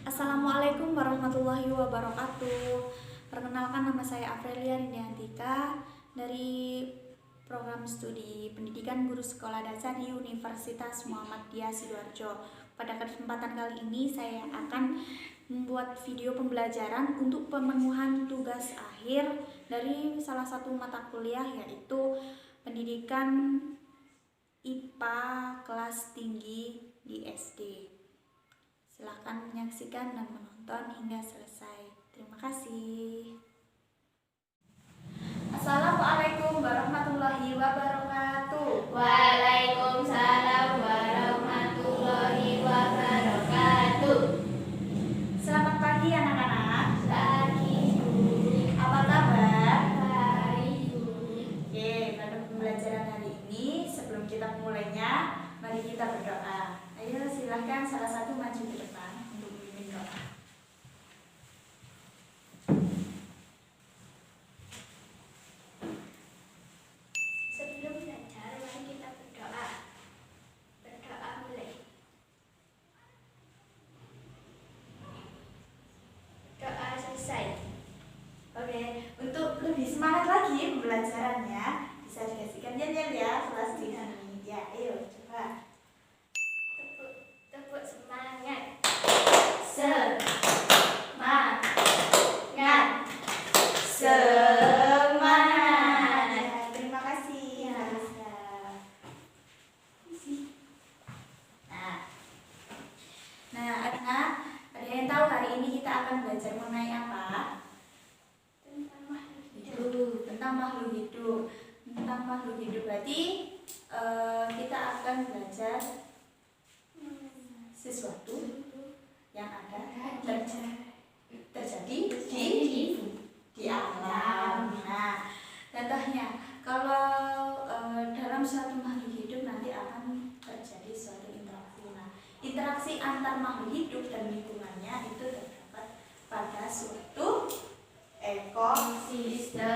Assalamualaikum warahmatullahi wabarakatuh. Perkenalkan, nama saya Aprilia Rindiantika dari program studi Pendidikan Guru Sekolah Dasar di Universitas Muhammadiyah Sidoarjo. Pada kesempatan kali ini saya akan membuat video pembelajaran untuk pemenuhan tugas akhir dari salah satu mata kuliah, yaitu Pendidikan IPA kelas tinggi di SD. Silahkan menyaksikan dan menonton hingga selesai. Terima kasih. Assalamualaikum warahmatullahi wabarakatuh. Waalaikumsalam warahmatullahi wabarakatuh. Selamat pagi anak-anak. Pagi, Bu. Apa kabar? Baik, Bu. Oke, pada pembelajaran hari ini sebelum kita mulainya, mari kita berdoa. Ayo silahkan salah satu maju ke depan untuk memimpin doa. Sebelum belajar, mari kita berdoa. Berdoa mulai. Doa selesai. Oke, untuk lebih semangat lagi pembelajarannya, bisa dikasihkan yel-yel ya kelas di sini. Ya, ayo coba. Tepuk semangat. Semangat. Terima kasih. Nah, anak, ada yang tahu hari ini kita akan belajar mengenai apa? Tentang makhluk hidup. Tentang makhluk hidup. Tentang makhluk hidup berarti kita akan belajar sesuatu yang ada terjadi di alam. Nah, contohnya kalau dalam suatu makhluk hidup nanti akan terjadi suatu interaksi. Nah, interaksi antar makhluk hidup dan lingkungannya itu terdapat pada suatu ekosistem.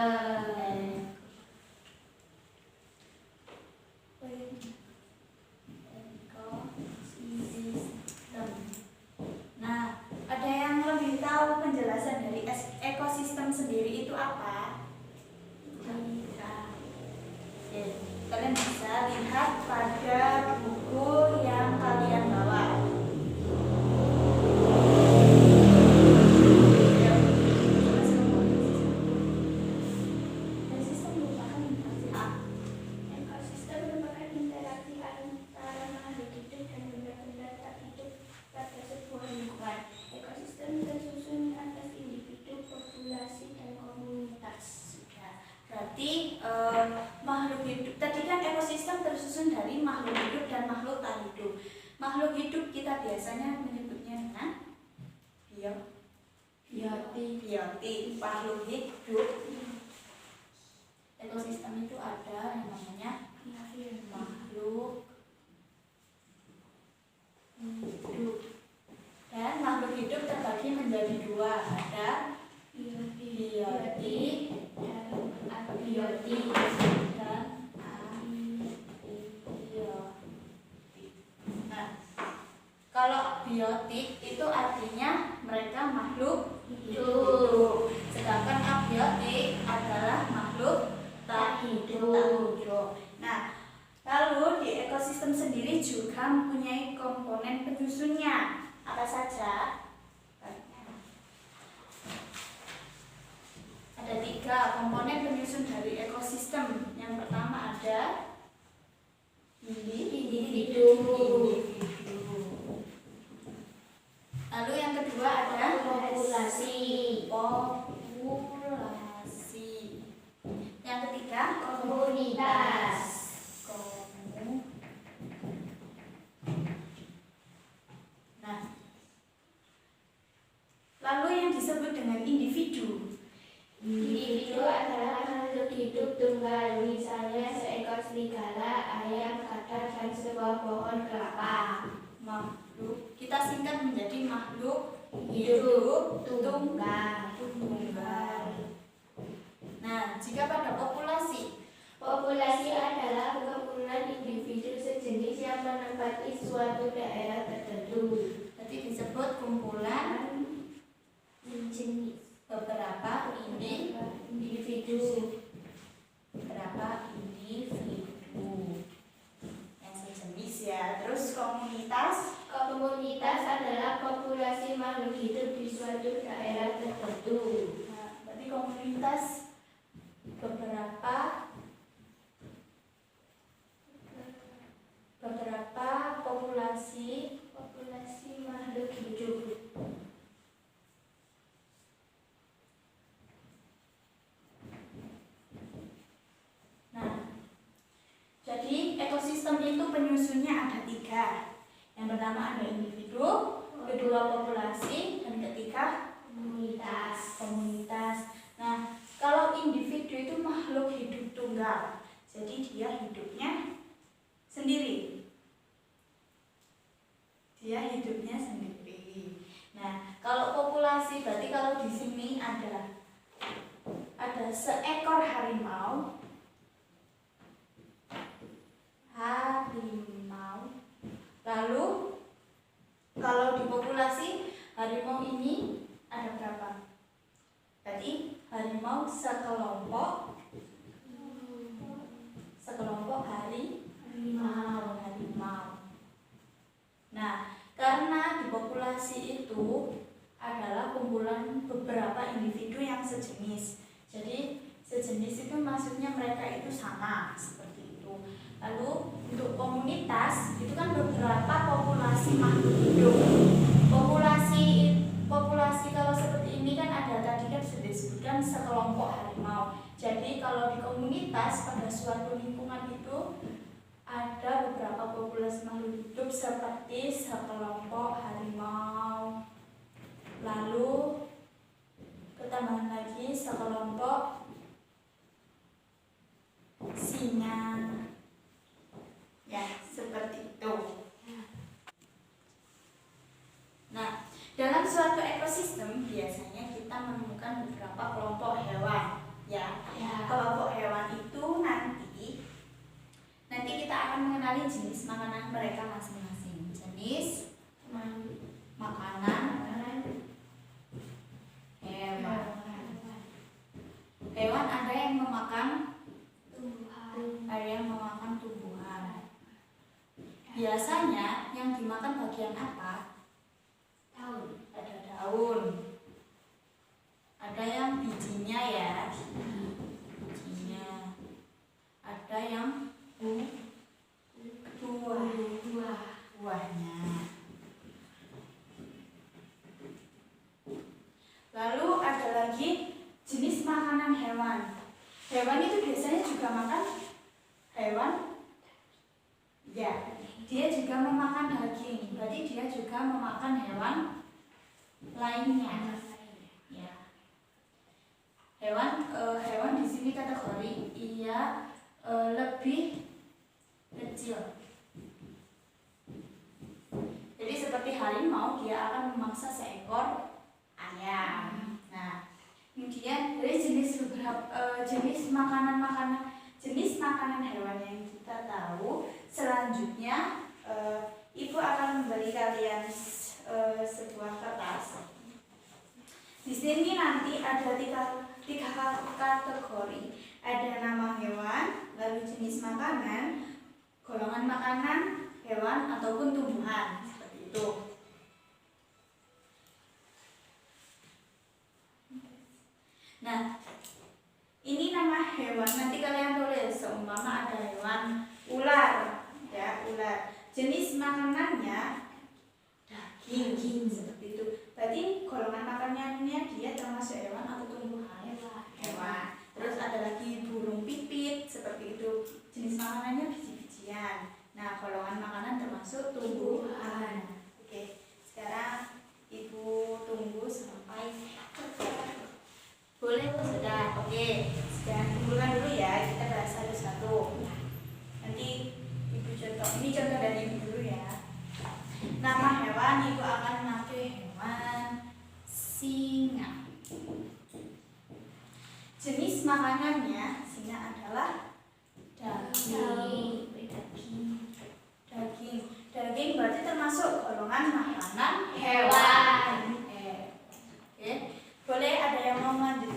Nah, ada yang lebih tahu penjelasan dari ekosistem sendiri itu apa? Oke, kalian bisa lihat pada buku yang kalian bawa. Ekosistem merupakan interaksi antara makhluk hidup dan benda-benda tak hidup pada sebuah lingkungan. Ekosistem tersusun atas individu, populasi, dan komunitas. Berarti makhluk hidup tadi kan ekosistem tersusun dari makhluk hidup dan makhluk tak hidup. Makhluk hidup kita biasanya menyebutnya dengan biotik, makhluk hidup. Ekosistem itu ada yang namanya makhluk hidup. Dan makhluk hidup terbagi menjadi dua, ada biotik dan abiotik. dan abiotik. Nah, kalau biotik itu artinya mereka makhluk hidup, sedangkan abiotik adalah makhluk tak hidup. Nah, lalu di ekosistem sendiri juga mempunyai komponen penyusunnya. Apa saja? Ada 3 komponen penyusun dari ekosistem. Yang pertama ada individu. Lalu yang kedua ada Populasi. Yang ketiga Komunitas. Nah, lalu yang disebut dengan individu. Individu adalah makhluk hidup tunggal, misalnya seekor serigala, ayam, kadal, dan sebuah pohon kelapa. Makhluk kita singkat menjadi makhluk Hidup tunggal. Nah, jika pada populasi adalah kumpulan individu sejenis yang menempati suatu daerah tertentu. Jadi disebut kumpulan Berapa individu? Berapa individu yang sejenis ya. Terus komunitas? Komunitas adalah populasi makhluk hidup di suatu daerah tertentu. Nah, berarti komunitas beberapa populasi Makhluk hidup. Nah, jadi ekosistem itu penyusunnya ada 3. Yang pertama ada individu, kedua populasi, dan ketiga komunitas. Nah, kalau individu itu makhluk hidup tunggal, jadi dia hidupnya sendiri. Nah, kalau populasi berarti kalau di sini ada seekor harimau. Lalu kalau di populasi harimau ini ada berapa? Berarti harimau sekelompok harimau. Nah, karena di populasi itu adalah kumpulan beberapa individu yang sejenis. Jadi sejenis itu maksudnya mereka itu sama, seperti itu. Lalu untuk komunitas itu kan beberapa populasi makhluk hidup. Populasi kalau seperti ini kan ada tadi kan sudah disebutkan sekelompok harimau. Jadi kalau di komunitas pada suatu lingkungan itu ada beberapa populasi makhluk hidup seperti sekelompok harimau. Lalu ketambahan lagi sekelompok singa. Ya, seperti itu. Nah, dalam suatu ekosistem biasanya kita menemukan beberapa kelompok hewan. Ya. Kelompok hewan itu nanti kita akan mengenali jenis makanan mereka masing-masing. Jenis makanan hewan ada yang memakan tumbuhan. Biasanya yang dimakan bagian apa? Ada daun. Ada yang bijinya ya. Ada yang buahnya. Lalu ada lagi jenis makanan hewan. Hewan itu biasanya juga makan hewan. Ya, dia juga memakan daging. Berarti dia juga memakan hewan lainnya. Ya. Hewan di sini kategori ia lebih kecil. Jadi seperti harimau, dia akan memangsa seekor ayam. Nah, kemudian dari jenis makanan hewan yang kita tahu, selanjutnya Ibu akan memberi kalian sebuah kertas. Di sini nanti ada tiga kategori. Ada nama hewan, lalu jenis makanan, golongan makanan, hewan ataupun tumbuhan, seperti itu. Nah, ini nama hewan. Nanti kalian tulis. Seumpama ada hewan ular, ya ular. Jenis makanannya daging, seperti itu. Berarti golongan makanannya dia termasuk hewan atau tumbuhan? Hewan. Terus ada lagi burung pipit, seperti itu. Jenis makanannya biji-bijian. Nah, golongan makanan termasuk tumbuhan. Oke, sekarang Ibu tunggu sampai boleh Bu, sudah. Oke, sekarang kumpulkan dulu ya, kita bahas satu-satu. Nanti Ibu contoh, ini contoh dari Ibu dulu ya. Nama hewan Ibu akan memakai hewan singa. Jenis makanannya singa adalah daging. Daging berarti termasuk golongan makanan hewan. Oke. Boleh ada yang mau lanjut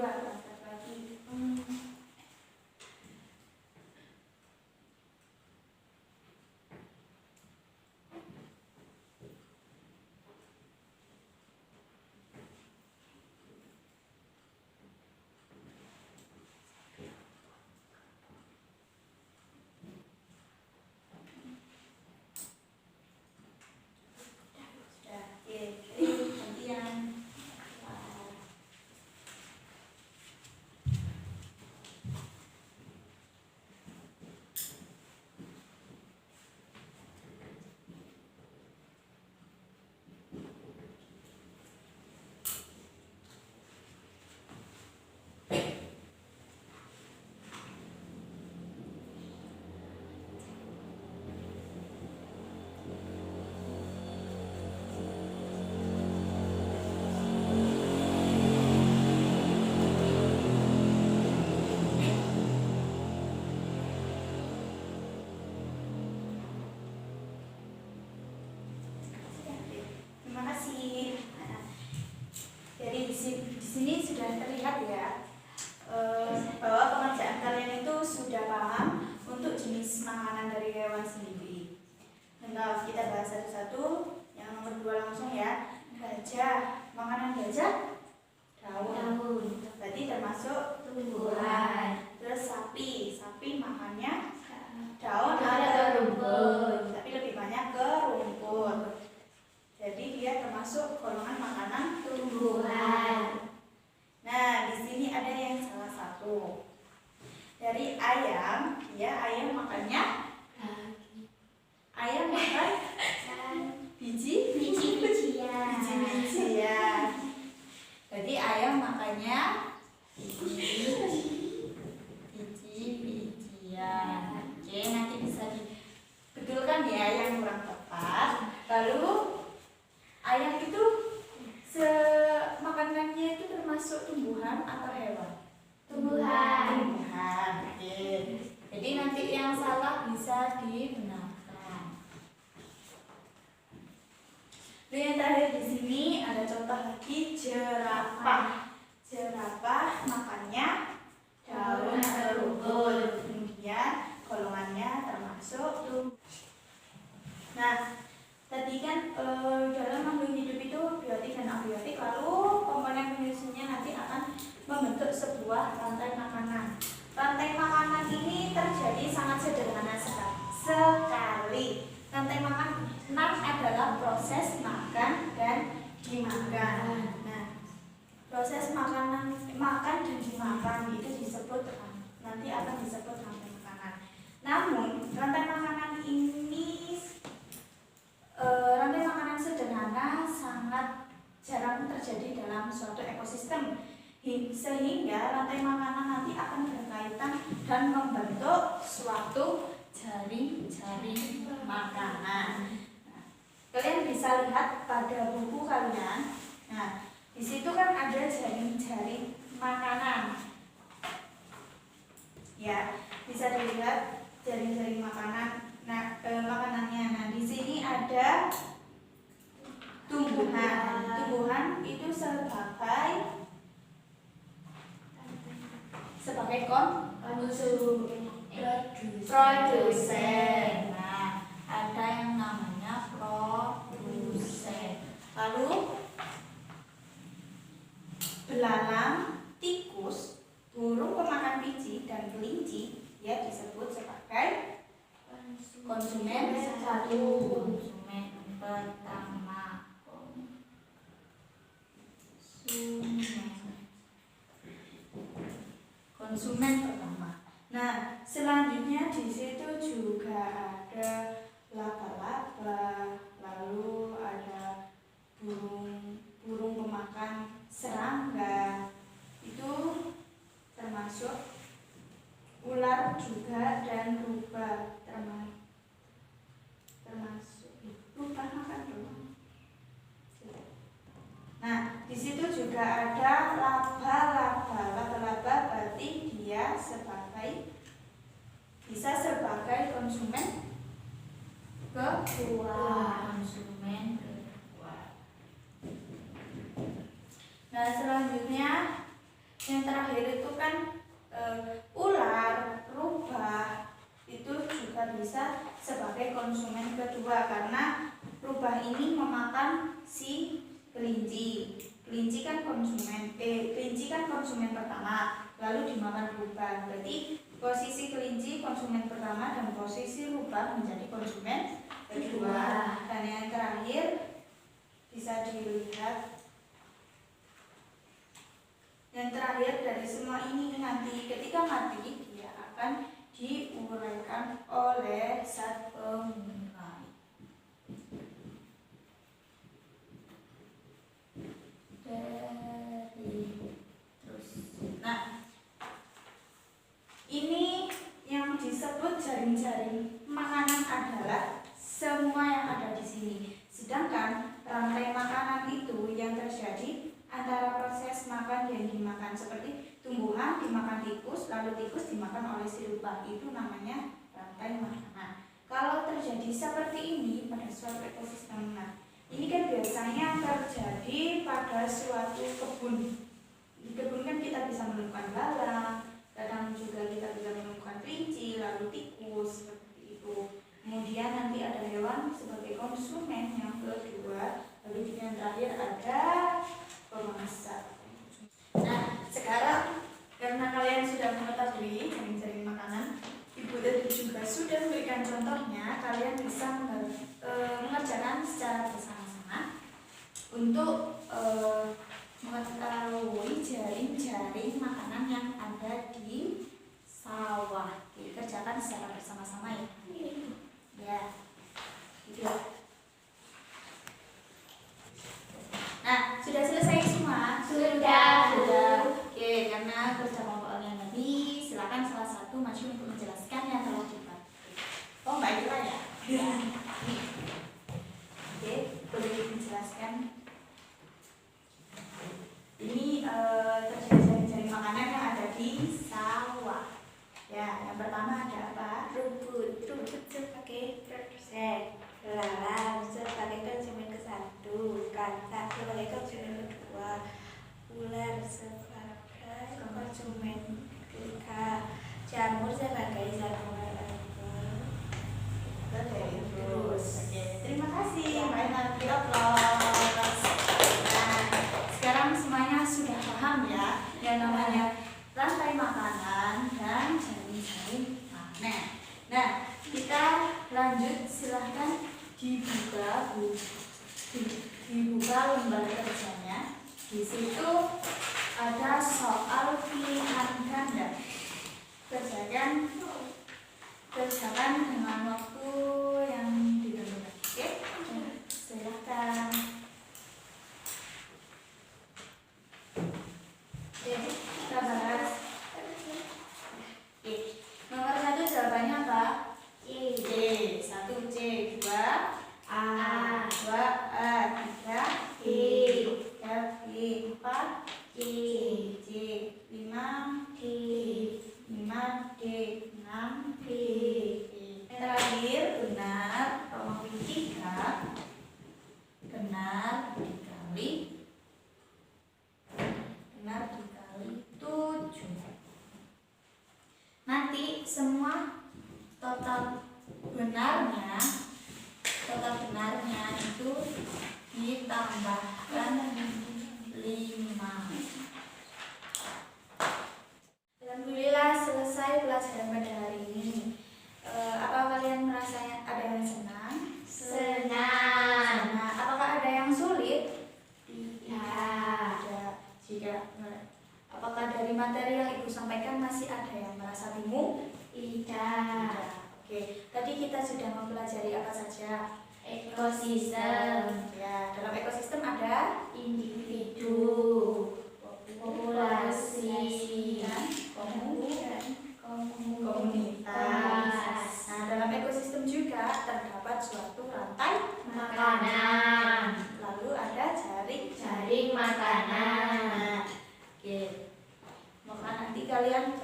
atau start lagi? Terima kasih. Jadi di sini sudah terlihat ya bahwa pengerjaan kalian itu sudah paham untuk jenis makanan dari hewan sendiri. Nah, kita bahas satu-satu. Yang nomor 2 langsung ya. Gajah. Makanan gajah daun. Berarti termasuk tumbuhan. Terus sapi. Sapi makannya daun atau rumput. Tapi lebih banyak ke rumput. Jadi dia termasuk golongan makanan tumbuhan. Nah, di sini ada yang salah satu. Dari ayam, ya ayam makannya ayam makan biji-bijian. Jadi ayam makannya biji-bijian. Oke, nanti bisa dibetulkan ya yang kurang tepat. Lalu ayam itu makanannya itu termasuk tumbuhan atau hewan? Tumbuhan. Oke. Jadi nanti yang salah bisa dibenarkan. Dan yang terakhir di sini ada contoh lagi jerapah. Jerapah makannya daun atau rumput. Kemudian golongannya termasuk tumbuhan. Nah, tadi kan dalam makhluk hidup itu biotik dan abiotik, lalu komponen penyusunnya nanti akan membentuk sebuah rantai makanan. Rantai makanan ini terjadi sangat sederhana sekali. Rantai makanan adalah proses makan dan dimakan. Nah, proses makan dan dimakan itu disebut nanti akan disebut rantai makanan. Namun rantai makanan ini rantai makanan sederhana sangat jarang terjadi dalam suatu ekosistem, sehingga rantai makanan nanti akan berkaitan dan membentuk suatu jaring-jaring makanan. Nah, kalian bisa lihat pada buku kalian. Nah, di situ kan ada jaring-jaring makanan. Ya, bisa dilihat jaring-jaring makanan. Nah, makanannya. Nah, di sini ada tumbuhan. Tumbuhan itu sebagai produsen. Nah, ada yang namanya produsen. Lalu belalang, tikus, burung pemakan biji dan kelinci ya disebut sebagai konsumen satu. Konsumen pertama. Konsumen pertama. Nah, selanjutnya di situ juga ada laba-laba, lalu ada burung pemakan serangga. Itu termasuk ular juga dan rubah termasuk rubah makan doang. Nah, di situ juga ada laba-laba. Laba-laba berarti dia bisa sebagai konsumen kedua. Nah, selanjutnya Yang terakhir itu kan ular, rubah itu juga bisa sebagai konsumen kedua karena rubah ini memakan si kelinci. Kelinci kan konsumen pertama, lalu dimakan rubah. Berarti posisi kelinci konsumen pertama dan posisi rubah menjadi konsumen kedua. Dan yang terakhir bisa dilihat, yang terakhir dari semua ini nanti ketika mati dia akan diuraikan oleh zat pengurai. Nah, ini yang disebut jaring-jaring makanan adalah semua yang ada di sini. Sedangkan rantai makanan itu yang terjadi antara proses makan yang dimakan, seperti tumbuhan dimakan tikus, lalu tikus dimakan oleh si rubah, itu namanya rantai makanan. Kalau terjadi seperti ini pada suatu ekosistem, nah ini kan biasanya terjadi pada suatu kebun. Di kebun kan kita bisa menemukan belalang, kadang juga kita bisa menemukan kelinci, lalu tikus, seperti itu. Kemudian nanti ada hewan sebagai konsumen yang kedua, lalu yang terakhir ada pemasak. Nah, sekarang karena kalian sudah mengetahui jaring-jaring makanan, Ibu tadi juga sudah memberikan contohnya, kalian bisa mengerjakan secara bersama-sama untuk mengetahui jaring-jaring makanan yang ada di sawah. Dikerjakan secara bersama-sama ya. Ya, gitu. Nah, sudah selesai semua? Sudah. Oke, karena kerja kelompoknya nanti silakan salah satu maju untuk menjelaskan yang telah dibuat. Oh, Mbak Ira ya? Ya. Oke, boleh dijelaskan. Ini jaring-jaring makanan yang ada di sawah. Ya, yang pertama ada apa? Rumput sebagai produsen, belalang sebagai konsumen ke-1, katak sebagai konsumen kedua, ular sebagai konsumen ketiga, jamur sebagai zat pengurai. Terus. Terima kasih Mbak Ina. Nah, sekarang semuanya sudah paham ya yang namanya rantai makanan dan jaring-jaring makanan. Nah, kita lanjut, silahkan dibuka lembar kerjanya. Di situ ada soal pilihan ganda. Kerjakan dengan waktu yang ditentukan. Oke? Silahkan. Oke, kita bahas. Oke. Nomor 1 jawabannya apa? C. 1 C, 2 A. 2 A, 3 B. 3 B, 4 C. C, 5 D. 5 D, 6 B. Yang terakhir benar, ruang 3 benar dikali 7. Nanti semua total benarnya itu ditambahkan 5. Alhamdulillah selesai pelajaran pada hari ini. Apa kalian merasa ada yang senang? Senang. Apakah ada yang sulit? Tidak. Apakah dari materi yang Ibu sampaikan masih ada yang merasa bingung? Tidak. Oke, tadi kita sudah mempelajari apa saja? Ekosistem. Ya, dalam ekosistem ada Individu, populasi, dan komunitas. Nah, dalam ekosistem juga terdapat suatu rantai Makanan. Lalu ada Jaring makanan. Nah, oke. Maka nanti kalian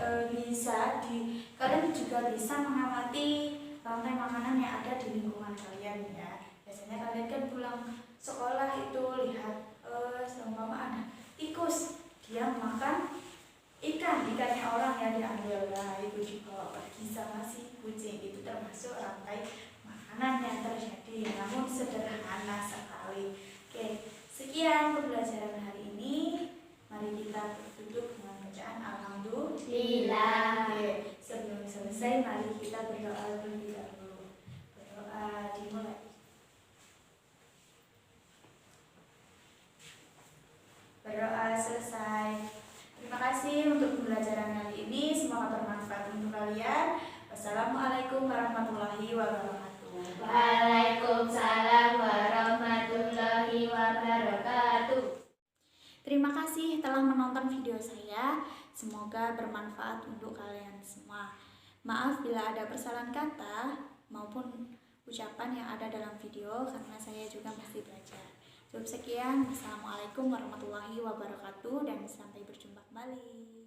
kalian juga bisa mengamati rantai makanan yang ada di lingkungan kalian ya. Biasanya kalian kan pulang sekolah itu lihat seumpama ada tikus, dia makan ikannya orang yang diambil. Nah, itu juga pergi sama si kucing, itu termasuk rantai makanan yang terjadi, namun sederhana sekali. Oke, sekian pembelajaran hari ini. Mari kita tutup dengan bacaan alhamdulillah. Oke, sebelum selesai mari kita berdoa terlebih dahulu. Berdoa dimulai. Berdoa selesai. Terima kasih untuk pembelajaran kali ini. Semoga bermanfaat untuk kalian. Wassalamualaikum warahmatullahi wabarakatuh. Waalaikumsalam warahmatullahi wabarakatuh. Terima kasih telah menonton video saya. Semoga bermanfaat untuk kalian semua. Maaf bila ada kesalahan kata maupun ucapan yang ada dalam video, karena saya juga masih belajar. Cukup sekian. Wassalamualaikum warahmatullahi wabarakatuh dan sampai berjumpa kembali.